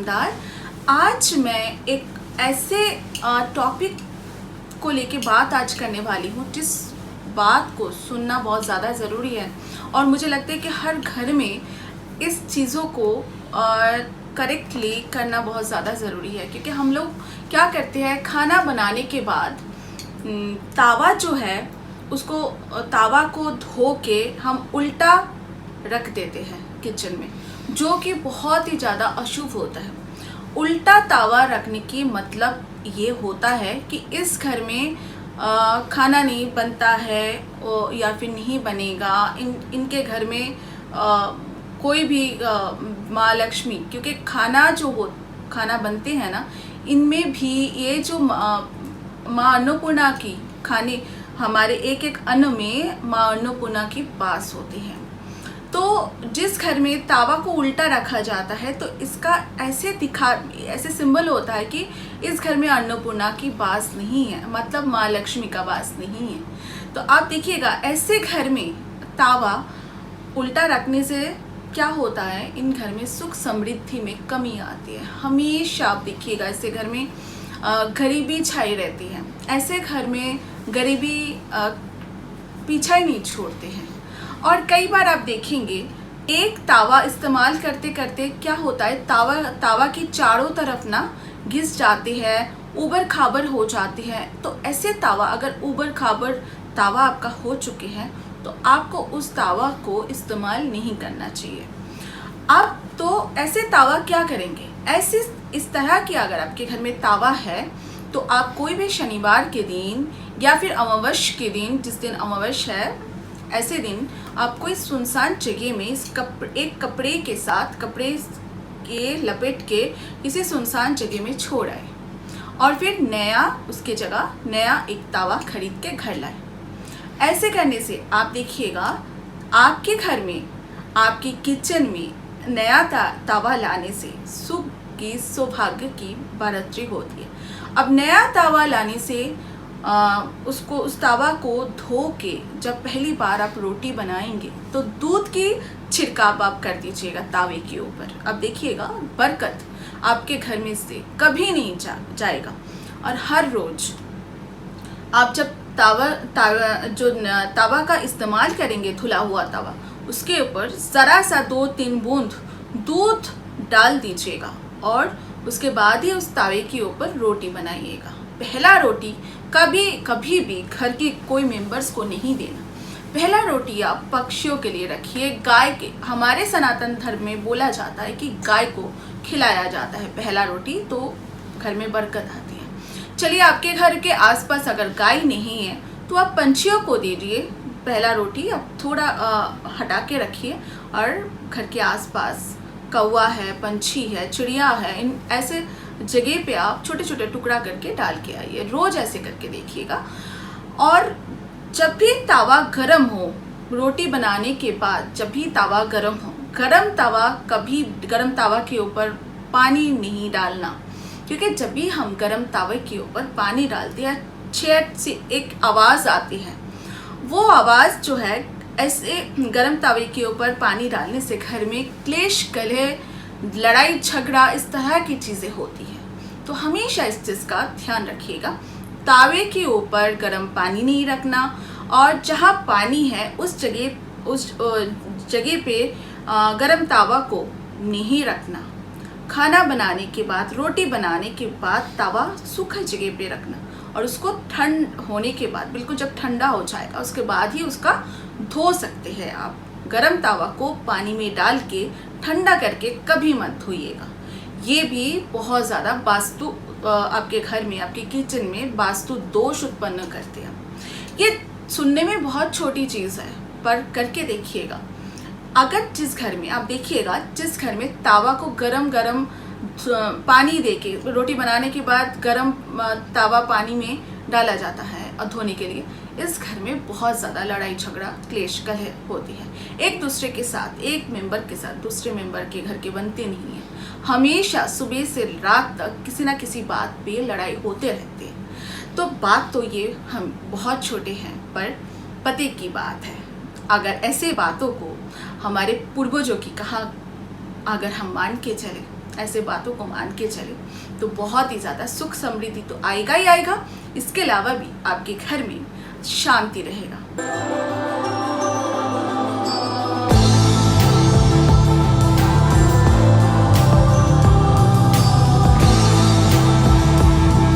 मज़ूमदार। आज मैं एक ऐसे टॉपिक को लेके बात आज करने वाली हूँ जिस बात को सुनना बहुत ज़्यादा ज़रूरी है और मुझे लगता है कि हर घर में इस चीज़ों को करेक्टली करना बहुत ज़्यादा ज़रूरी है। क्योंकि हम लोग क्या करते हैं, खाना बनाने के बाद तावा जो है उसको तावा को धो के हम उल्टा रख देते हैं किचन में, जो कि बहुत ही ज़्यादा अशुभ होता है। उल्टा तावा रखने की मतलब ये होता है कि इस घर में खाना नहीं बनता है या फिर नहीं बनेगा। इनके घर में कोई भी माँ लक्ष्मी, क्योंकि खाना बनते हैं ना, इनमें भी ये जो माँ अन्नपूर्णा की खाने, हमारे एक एक अन्न में माँ अन्नपूर्णा की वास होती है। तो जिस घर में तावा को उल्टा रखा जाता है तो इसका ऐसे सिंबल होता है कि इस घर में अन्नपूर्णा की वास नहीं है, मतलब माँ लक्ष्मी का वास नहीं है। तो आप देखिएगा, ऐसे घर में तावा उल्टा रखने से क्या होता है, इन घर में सुख समृद्धि में कमी आती है। हमेशा आप देखिएगा ऐसे घर में गरीबी छाई रहती है। ऐसे घर में गरीबी पीछा ही नहीं छोड़ते हैं। और कई बार आप देखेंगे एक तावा इस्तेमाल करते करते क्या होता है, तावा की चारों तरफ ना घिस जाती है, ऊबर खाबर हो जाती है। तो ऐसे तावा, अगर ऊबर खाबर तावा आपका हो चुके हैं तो आपको उस तावा को इस्तेमाल नहीं करना चाहिए। आप तो ऐसे तावा क्या करेंगे, इस तरह की अगर आपके घर में तावा है तो आप कोई भी शनिवार के दिन या फिर अमावस्या के दिन, जिस दिन अमावस्या है ऐसे दिन आप कोई सुनसान जगह में एक कपड़े के साथ, कपड़े के लपेट के किसी सुनसान जगह में छोड़ आए और फिर उसके जगह नया एक तावा खरीद के घर लाए। ऐसे करने से आप देखिएगा आपके घर में, आपकी किचन में नया तावा लाने से सुख की, सौभाग्य की बढ़ोतरी होती है। अब नया तावा लाने से उस तावा को धो के जब पहली बार आप रोटी बनाएंगे तो दूध की छिड़काव आप कर दीजिएगा तावे के ऊपर। अब देखिएगा बरकत आपके घर में से कभी नहीं जाएगा। और हर रोज आप जब तावा का इस्तेमाल करेंगे, धुला हुआ तावा, उसके ऊपर जरा सा 2-3 बूंद दूध डाल दीजिएगा और उसके बाद ही उस तावे के ऊपर रोटी बनाइएगा। पहला रोटी कभी भी घर के कोई मेंबर्स को नहीं देना। पहला रोटी आप पक्षियों के लिए रखिए, गाय के, हमारे सनातन धर्म में बोला जाता है कि गाय को खिलाया जाता है पहला रोटी, तो घर में बरकत आती है। चलिए, आपके घर के आसपास अगर गाय नहीं है तो आप पंछियों को दीजिए पहला रोटी। आप थोड़ा हटा के रखिए और घर के आसपास कौवा है, पंछी है, चिड़िया है, इन ऐसे जगह पे आप छोटे छोटे टुकड़ा करके डाल के आइए। रोज ऐसे करके देखिएगा। और जब भी तावा गरम हो, रोटी बनाने के बाद जब भी तावा गरम हो, गरम तावा के ऊपर पानी नहीं डालना। क्योंकि जब भी हम गरम तावे के ऊपर पानी डालते हैं, छेद से एक आवाज़ आती है। वो आवाज़ जो है, ऐसे गरम तावे के ऊपर पानी डालने से घर में क्लेश, कलह, लड़ाई झगड़ा, इस तरह की चीज़ें होती हैं। तो हमेशा इस चीज़ का ध्यान रखिएगा। तावे के ऊपर गर्म पानी नहीं रखना और जहाँ पानी है उस जगह पे गर्म तावा को नहीं रखना। खाना बनाने के बाद, रोटी बनाने के बाद तावा सूखा जगह पे रखना और उसको ठंड होने के बाद, बिल्कुल जब ठंडा हो जाएगा उसके बाद ही उसका धो सकते हैं आप। गरम तावा को पानी में डाल के ठंडा करके कभी मत धोइएगा। ये भी बहुत ज़्यादा वास्तु आपके घर में, आपके किचन में वास्तु दोष उत्पन्न करते हैं। ये सुनने में बहुत छोटी चीज़ है, पर करके देखिएगा। अगर जिस घर में आप देखिएगा, जिस घर में तावा को गरम पानी देके, रोटी बनाने के बाद गरम तावा पानी में डाला जाता है और धोने के लिए, इस घर में बहुत ज़्यादा लड़ाई झगड़ा, क्लेश, कलह होती है। एक दूसरे के साथ, एक मेंबर के साथ दूसरे मेंबर के घर के बनते नहीं हैं। हमेशा सुबह से रात तक किसी ना किसी बात पे लड़ाई होते रहते हैं। तो बात तो ये हम बहुत छोटे हैं, पर पते की बात है। अगर ऐसे बातों को हमारे पूर्वजों की कहा अगर हम मान के चले ऐसे बातों को मान के चले तो बहुत ही ज़्यादा सुख समृद्धि तो आएगा ही आएगा, इसके अलावा भी आपके घर में शांति रहेगा।